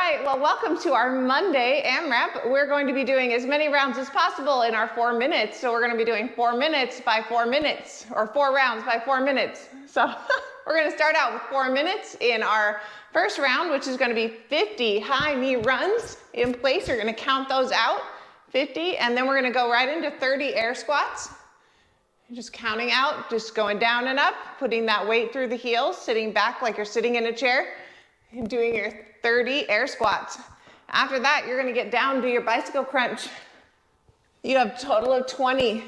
right, well, welcome to our Monday AMRAP. We're going to be doing as many rounds as possible in our 4 minutes. So we're going to be doing 4 minutes by 4 minutes, or 4 rounds by 4 minutes. So we're going to start out with 4 minutes in our first round, which is going to be 50 high knee runs in place. You're going to count those out, 50, and then we're going to go right into 30 air squats. You're just counting out, just going down and up, putting that weight through the heels, sitting back like you're sitting in a chair, and doing your 30 air squats. After that, you're going to get down to your bicycle crunch. You have a total of 20,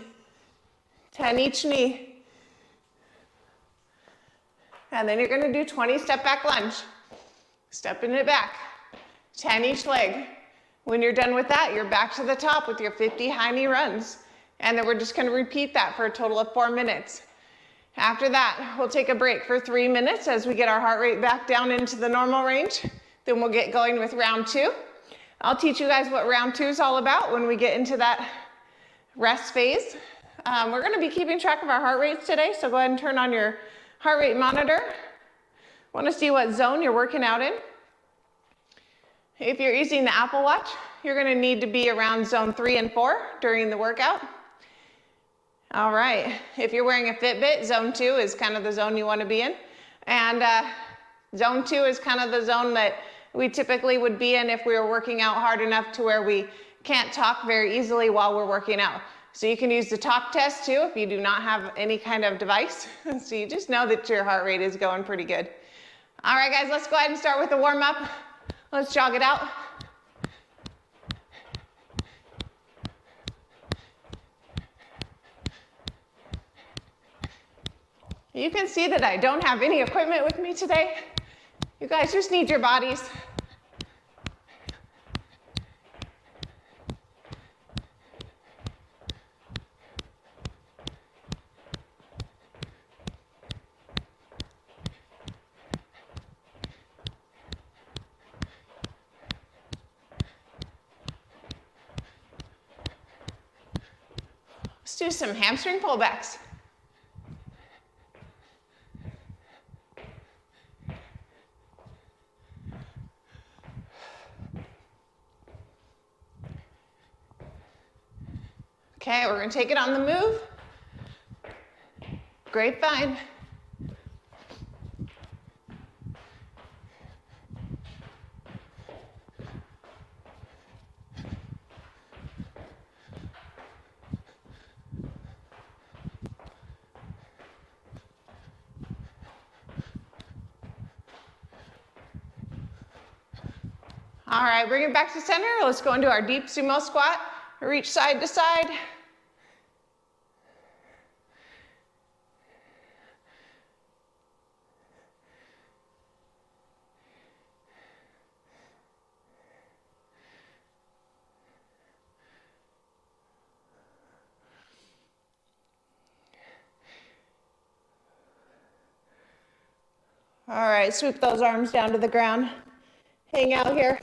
10 each knee. And then you're going to do 20 step back lunge. Stepping it back, 10 each leg. When you're done with that, you're back to the top with your 50 high knee runs. And then we're just going to repeat that for a total of 4 minutes. After that, we'll take a break for 3 minutes as we get our heart rate back down into the normal range. Then we'll get going with round 2. I'll teach you guys what round 2 is all about when we get into that rest phase. We're going to be keeping track of our heart rates today, so go ahead and turn on your heart rate monitor. Want to see what zone you're working out in. If you're using the Apple Watch, you're going to need to be around zone 3 and 4 during the workout. All right, if you're wearing a Fitbit, zone 2 is kind of the zone you want to be in. And zone 2 is kind of the zone that we typically would be in if we were working out hard enough to where we can't talk very easily while we're working out. So you can use the talk test too if you do not have any kind of device. So you just know that your heart rate is going pretty good. All right, guys, let's go ahead and start with the warm up. Let's jog it out. You can see that I don't have any equipment with me today. You guys just need your bodies. Let's do some hamstring pullbacks. Okay, we're going to take it on the move. Grapevine. All right, bring it back to center. Let's go into our deep sumo squat. Reach side to side. All right, swoop those arms down to the ground. Hang out here.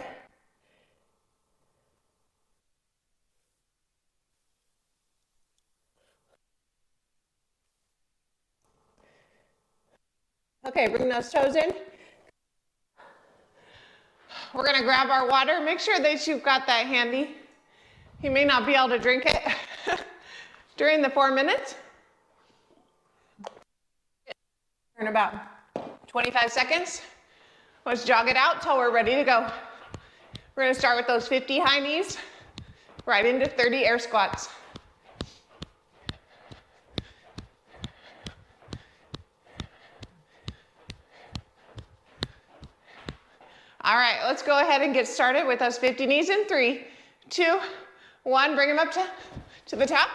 Okay, bring those toes in. We're gonna grab our water. Make sure that you've got that handy. You may not be able to drink it during the 4 minutes. In about 25 seconds. Let's jog it out till we're ready to go. We're gonna start with those 50 high knees, right into 30 air squats. All right, let's go ahead and get started with those 50 knees in 3, 2, 1. Bring them up to the top.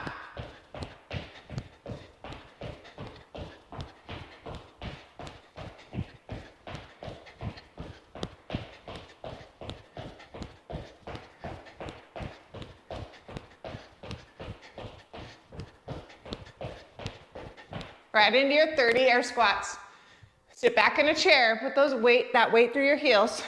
Right into your 30 air squats. Sit back in a chair, put that weight through your heels.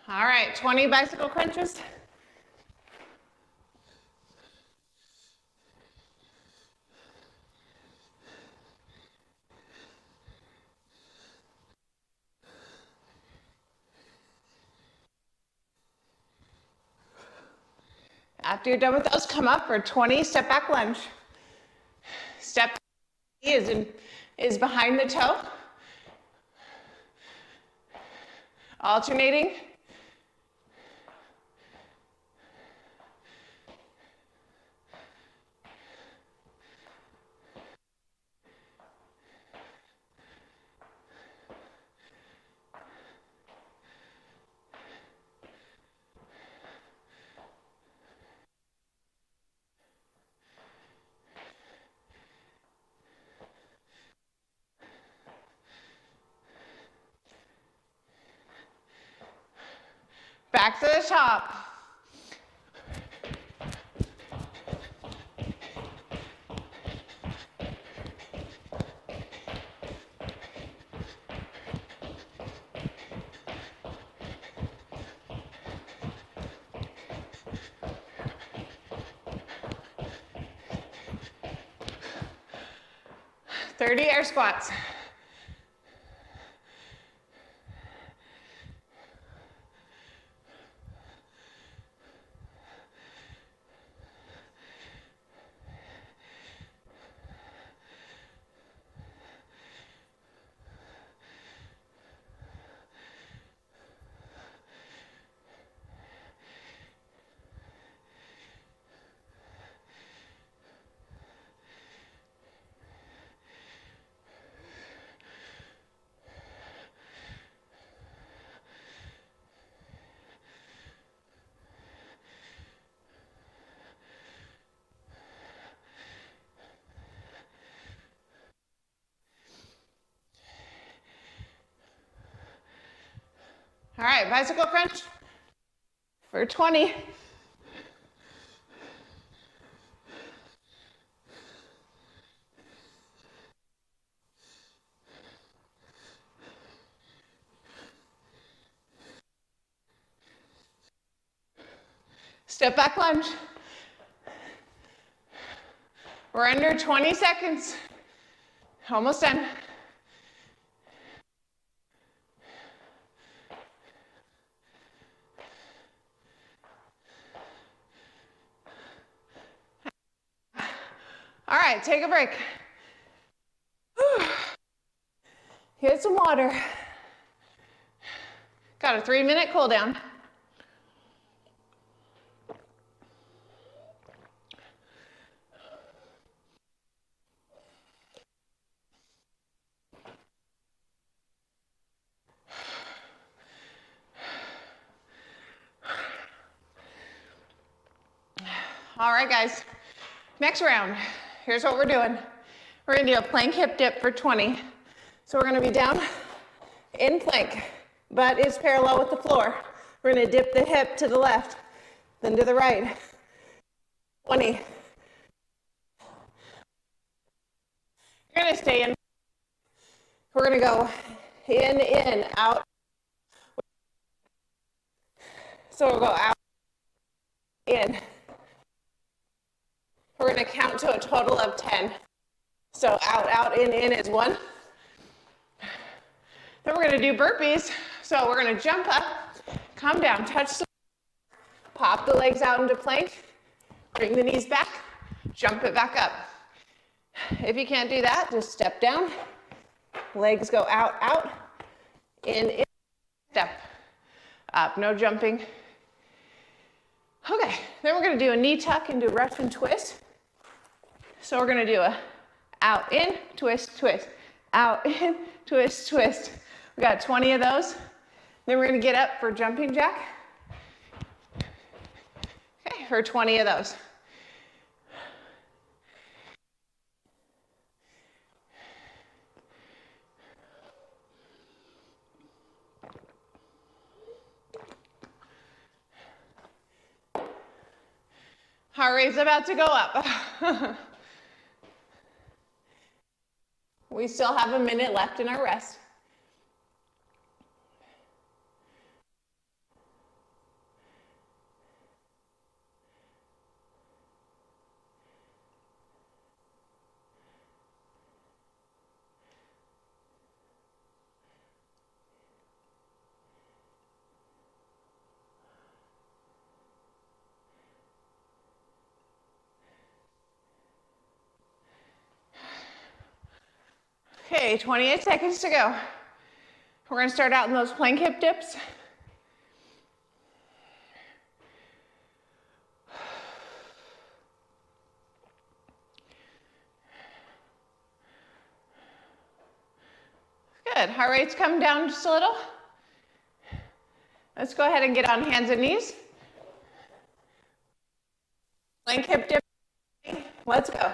All right, 20 bicycle crunches. After you're done with those, come up for 20 step back lunge. Step is behind the toe. Alternating. Back to the top. Thirty air squats. All right, bicycle crunch for 20. Step back lunge. We're under 20 seconds. Almost done. All right, take a break. Get some water. Got a 3-minute cool down. All right, guys. Next round. Here's what we're doing. We're gonna do a plank hip dip for 20. So we're gonna be down in plank. Butt is parallel with the floor. We're gonna dip the hip to the left, then to the right. 20. You're gonna stay in. We're gonna go in, out. So we'll go out, in. We're gonna count to a total of 10. So out, in is 1. Then we're gonna do burpees. So we're gonna jump up, come down, touch the, pop the legs out into plank, bring the knees back, jump it back up. If you can't do that, just step down, legs go out, in, step up, no jumping. Okay, then we're gonna do a knee tuck and do Russian twist. So we're gonna do a out, in, twist, twist, out, in, twist, twist. We got 20 of those. Then we're gonna get up for jumping jack. Okay, for 20 of those. Heart rate's about to go up. We still have a minute left in our rest. Okay, 28 seconds to go. We're gonna start out in those plank hip dips. Good, heart rate's come down just a little. Let's go ahead and get on hands and knees. Plank hip dip, let's go.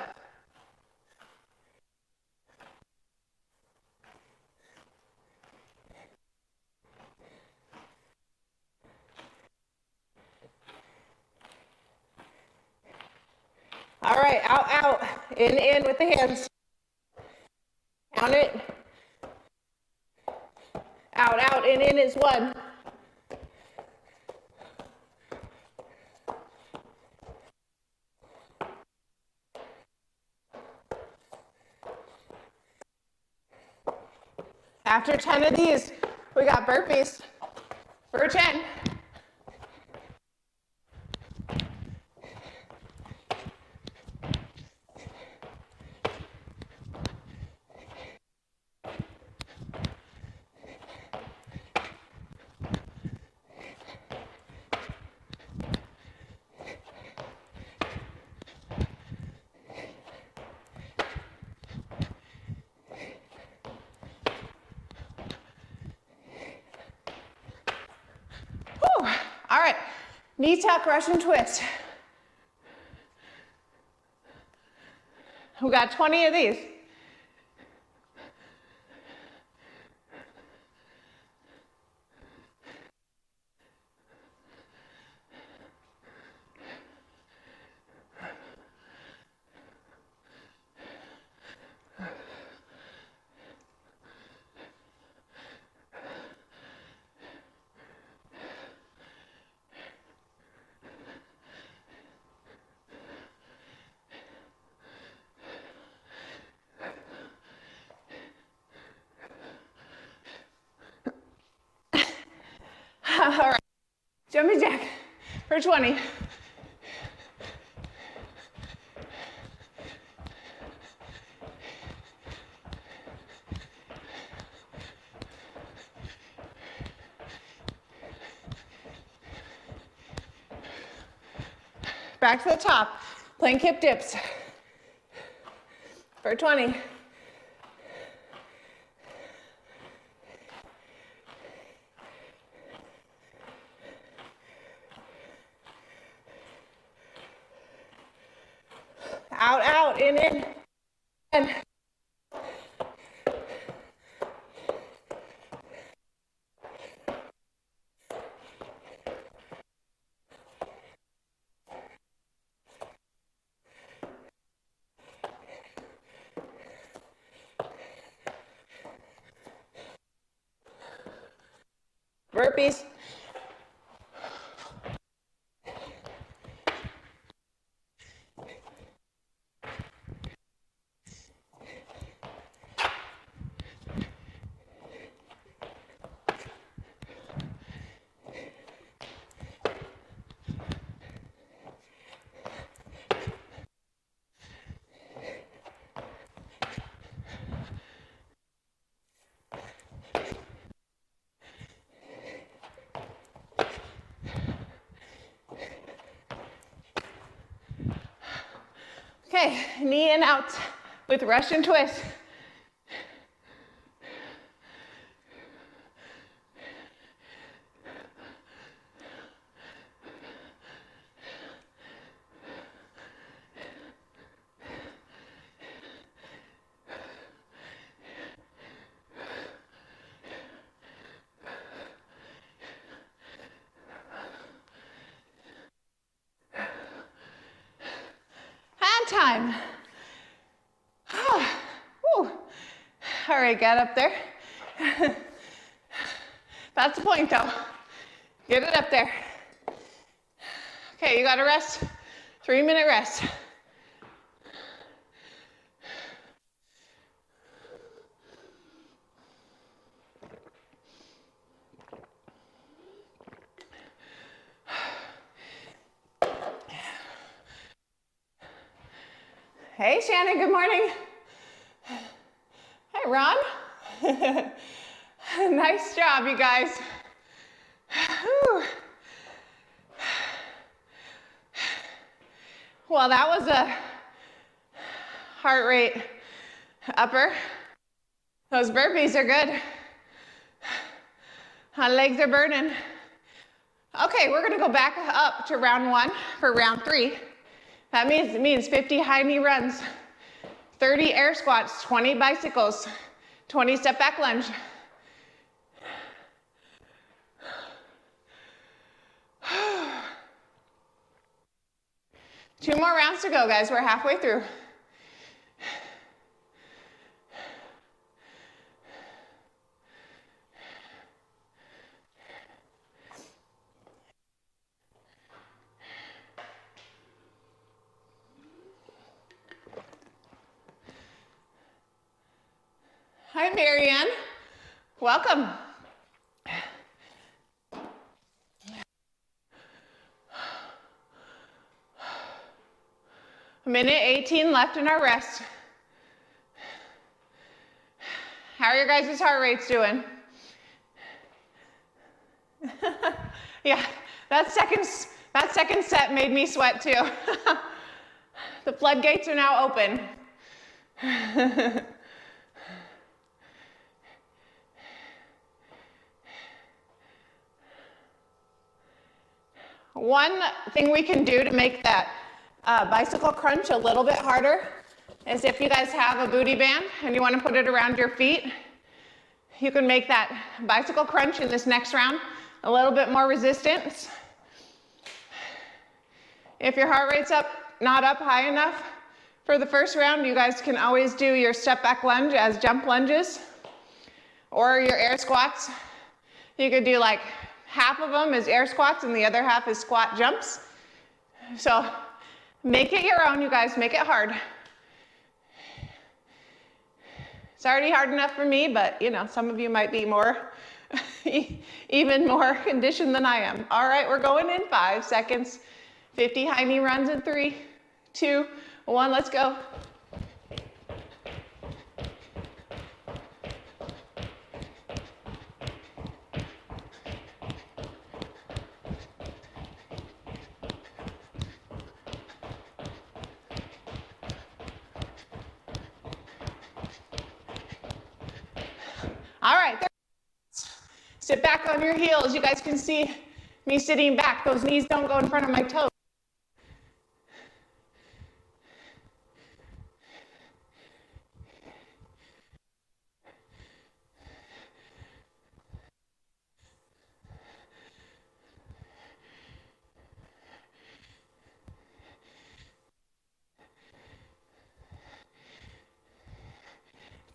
All right, out, out, in with the hands. Count it. Out, out, in is 1. After 10 of these, we got burpees for 10. Whew. All right, knee tuck, Russian twist. We got 20 of these. All right, jumping jack for 20. Back to the top, plank hip dips for 20. Out, out, in. And burpees. Okay, knee in out with Russian twist. And time. Whew. All right, get up there. That's the point though. Get it up there. Okay, you gotta rest. 3-minute rest. Hey Shannon, good morning. Hey, right, Ron. Nice job, you guys. Whew. Well, that was a heart rate upper. Those burpees are good. My legs are burning. Okay, we're gonna go back up to round 1 for round 3. That means 50 high knee runs, 30 air squats, 20 bicycles, 20 step back lunge. Two more rounds to go, guys. We're halfway through. Hi, Marianne. Welcome. A minute 18 left in our rest. How are your guys' heart rates doing? Yeah, that second set made me sweat too. The floodgates are now open. One thing we can do to make that bicycle crunch a little bit harder is if you guys have a booty band and you want to put it around your feet, you can make that bicycle crunch in this next round a little bit more resistance. If your heart rate's not up high enough for the first round, you guys can always do your step back lunge as jump lunges or your air squats. You could do like half of them is air squats and the other half is squat jumps. So make it your own, you guys, make it hard. It's already hard enough for me, but you know, some of you might be more, even more conditioned than I am. All right, we're going in 5 seconds. 50 high knee runs in 3, 2, 1, let's go. All right, sit back on your heels. You guys can see me sitting back. Those knees don't go in front of my toes.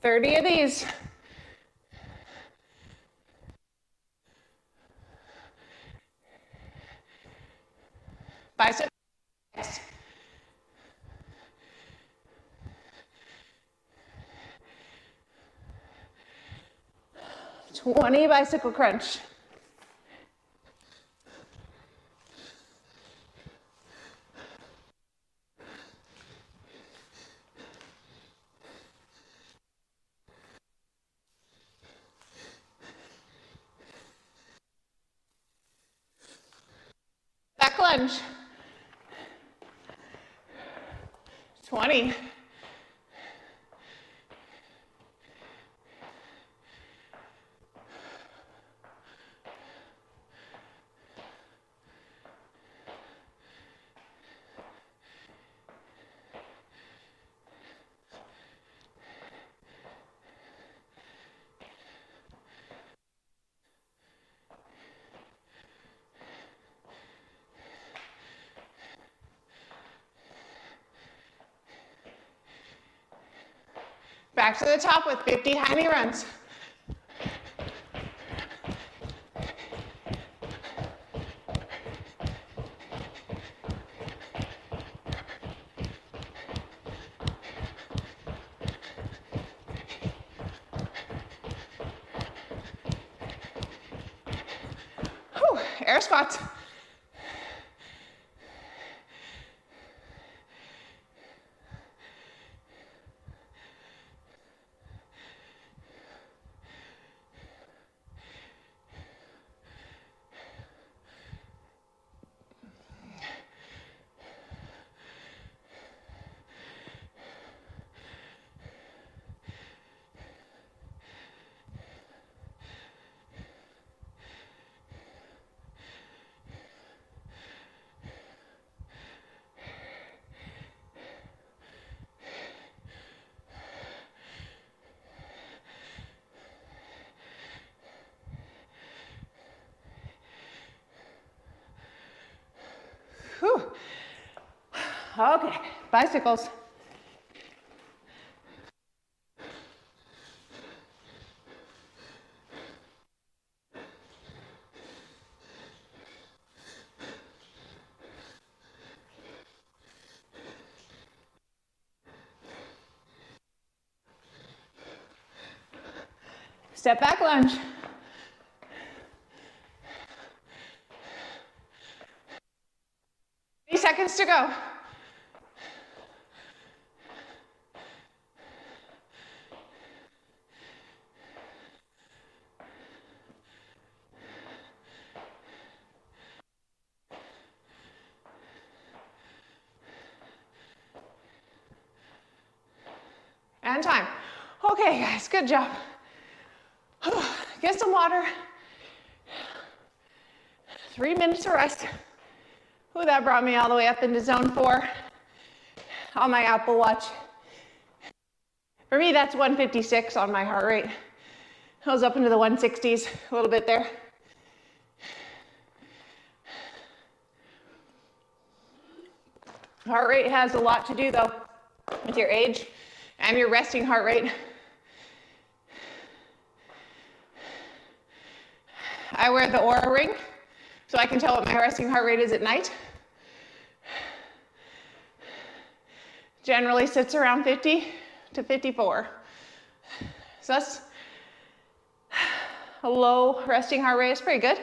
Thirty of these. Bicep. 20 bicycle crunch. Back lunge. 20. Back to the top with 50 high knee runs. Whew, air squats. Okay, bicycles. Step back lunge. Seconds to go. And time. Okay, guys, good job. Get some water. 3 minutes of rest. Ooh, that brought me all the way up into zone 4 on my Apple Watch. For me, that's 156 on my heart rate. I was up into the 160s a little bit there. Heart rate has a lot to do though with your age and your resting heart rate. I wear the Oura ring so I can tell what my resting heart rate is at night. Generally sits around 50 to 54. So that's a low resting heart rate. It's pretty good.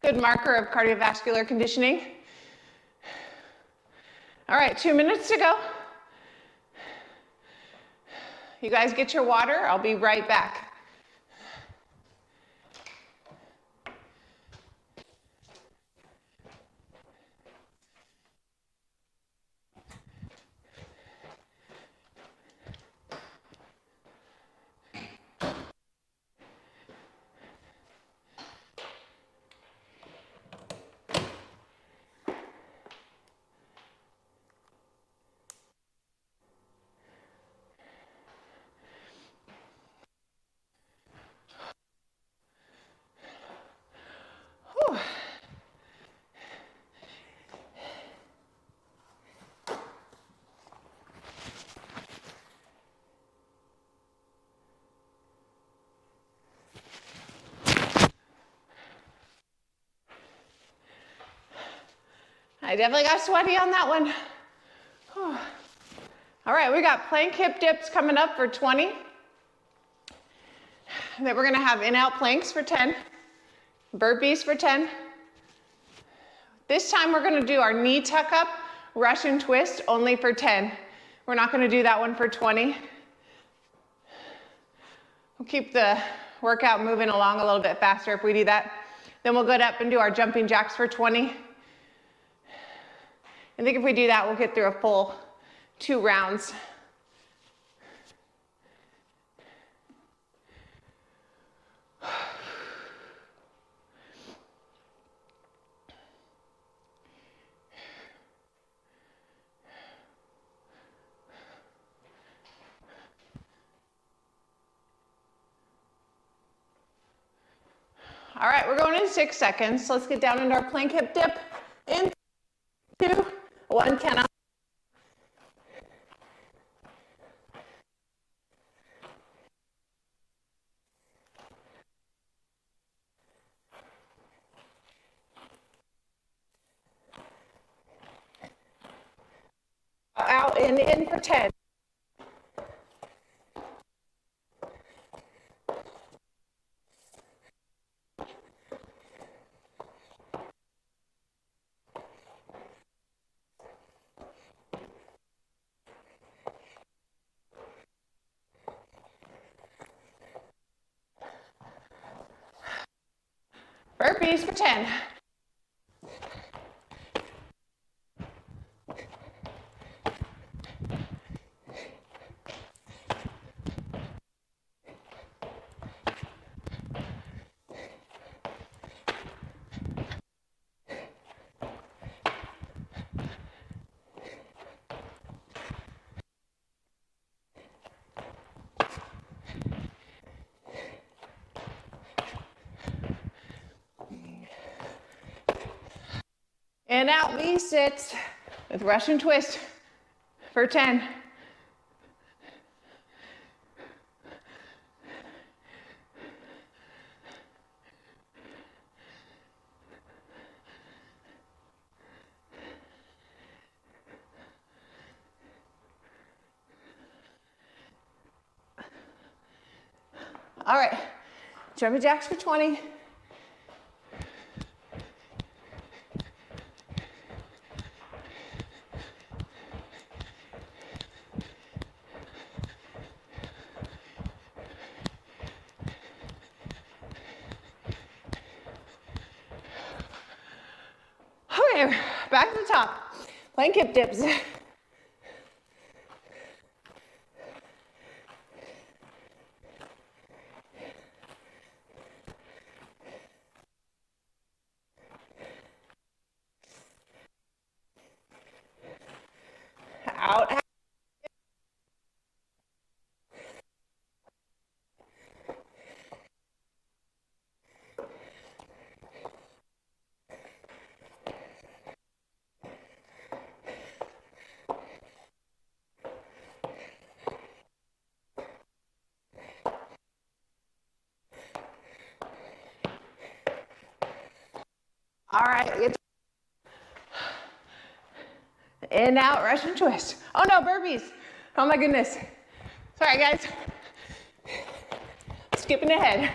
Good marker of cardiovascular conditioning. All right, 2 minutes to go. You guys get your water. I'll be right back. Whew. I definitely got sweaty on that one. Whew. All right, we got plank hip dips coming up for 20. Then we're gonna have in-out planks for 10, burpees for 10. This time we're gonna do our knee tuck up, Russian twist only for 10. We're not gonna do that one for 20. We'll keep the workout moving along a little bit faster if we do that. Then we'll go up and do our jumping jacks for 20. I think if we do that, we'll get through a full 2 rounds. All right, we're going in 6 seconds. So let's get down into our plank hip dip. In 2, 1, count out. Out and in for 10. Burpees for 10. In, out, V-sits with Russian twist for 10. All right, jumping jacks for 20. Okay, back to the top. Plank hip dips. Out. All right, in, out, Russian twist. Oh no, burpees. Oh my goodness. Sorry guys. Skipping ahead.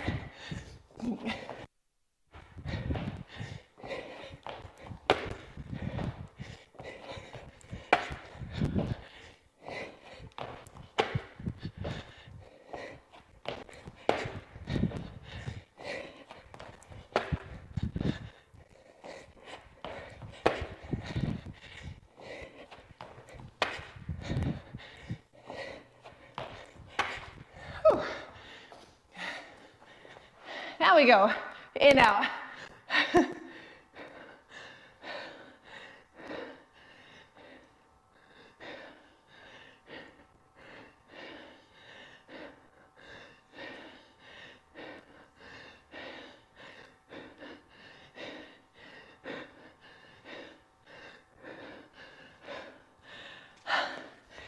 Now we go, in, out.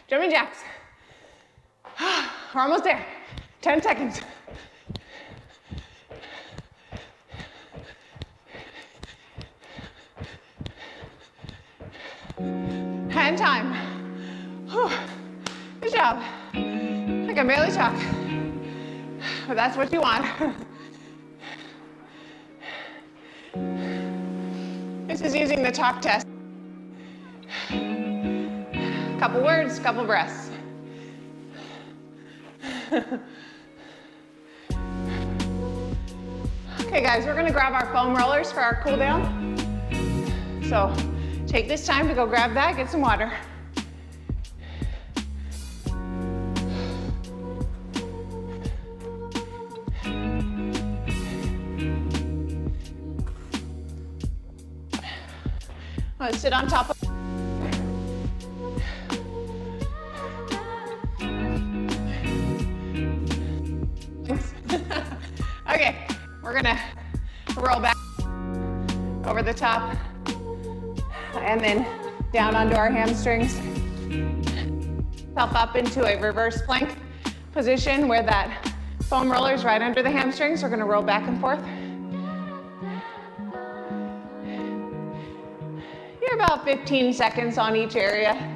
Jumping jacks. We're almost there. 10 seconds. And time. Whew. Good job. I can barely talk, but that's what you want. This is using the talk test. Couple words, couple breaths. Okay guys, we're gonna grab our foam rollers for our cool down. So take this time to go grab that, get some water. Let's sit on top of Okay, we're gonna roll back over the top and then down onto our hamstrings. Self up into a reverse plank position where that foam roller is right under the hamstrings. We're gonna roll back and forth. You're about 15 seconds on each area.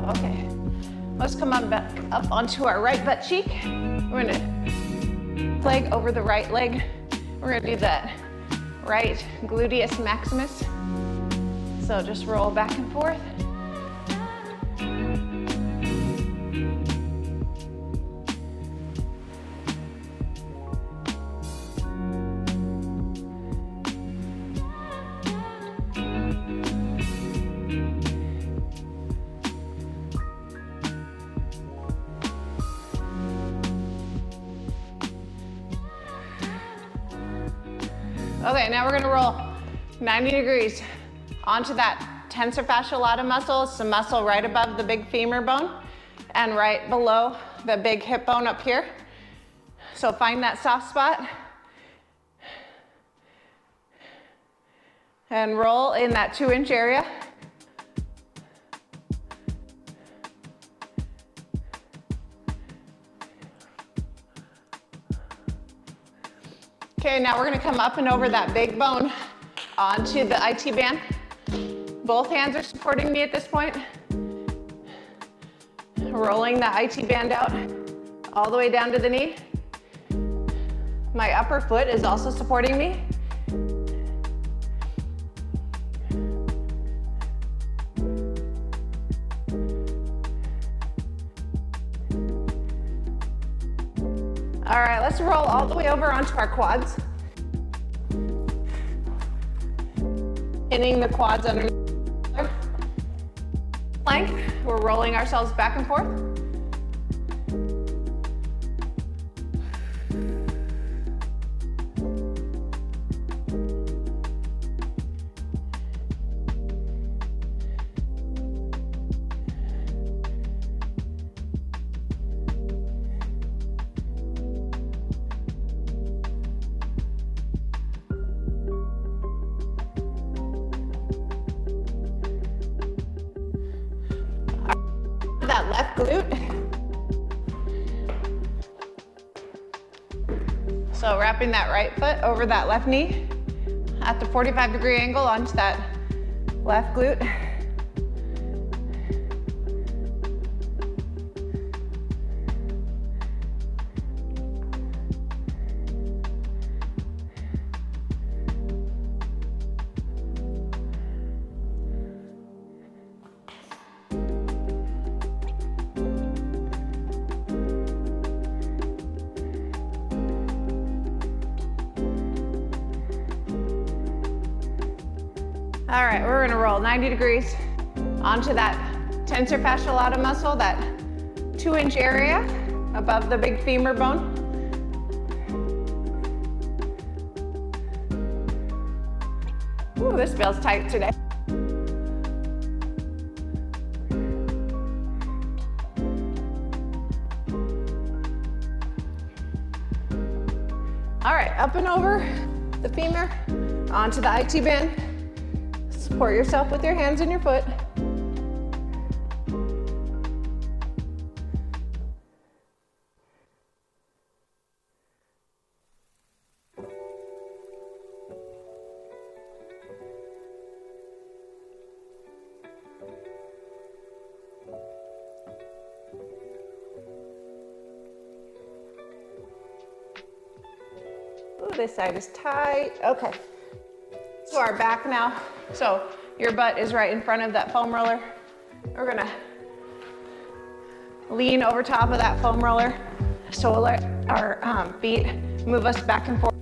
Okay, let's come on back up onto our right butt cheek. We're gonna leg over the right leg. We're gonna do that right gluteus maximus. So just roll back and forth. Okay, now we're gonna roll 90 degrees onto that tensor fascial lata muscle. It's the muscle right above the big femur bone and right below the big hip bone up here. So find that soft spot and roll in that 2-inch area. Okay, now we're gonna come up and over that big bone onto the IT band. Both hands are supporting me at this point. Rolling the IT band out all the way down to the knee. My upper foot is also supporting me. All right, let's roll all the way over onto our quads. Hitting the quads underneath. Plank, we're rolling ourselves back and forth. That left glute. So wrapping that right foot over that left knee at the 45-degree angle onto that left glute. All right, we're gonna roll 90 degrees onto that tensor fascial lata muscle, that 2-inch area above the big femur bone. Ooh, this feels tight today. All right, up and over the femur, onto the IT band. Support yourself with your hands and your foot. Ooh, this side is tight. Okay. To our back now. So your butt is right in front of that foam roller. We're gonna lean over top of that foam roller so we'll let our feet move us back and forth.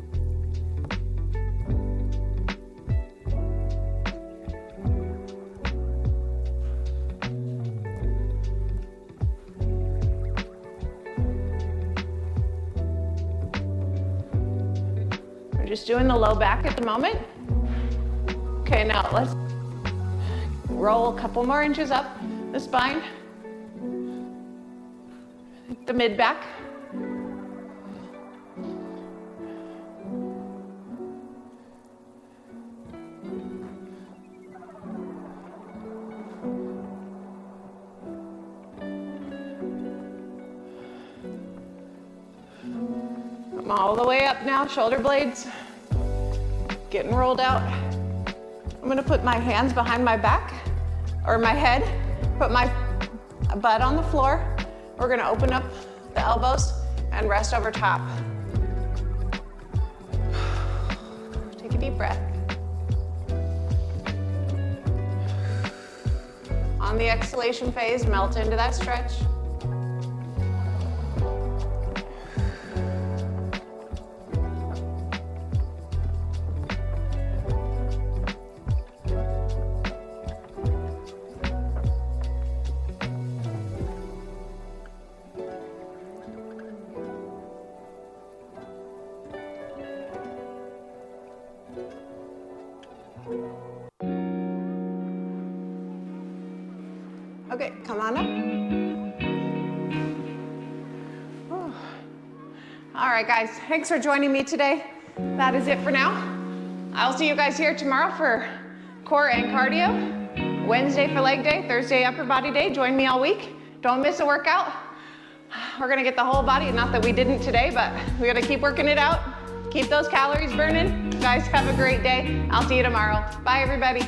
We're just doing the low back at the moment. Okay, now let's roll a couple more inches up the spine, the mid back. Come all the way up now, shoulder blades getting rolled out. I'm gonna put my hands behind my back or my head, put my butt on the floor. We're gonna open up the elbows and rest over top. Take a deep breath. On the exhalation phase, melt into that stretch. Okay, come on up. Whew. All right, guys, thanks for joining me today. That is it for now. I'll see you guys here tomorrow for core and cardio. Wednesday for leg day, Thursday upper body day. Join me all week. Don't miss a workout. We're gonna get the whole body, not that we didn't today, but we gotta keep working it out. Keep those calories burning. You guys have a great day. I'll see you tomorrow. Bye, everybody.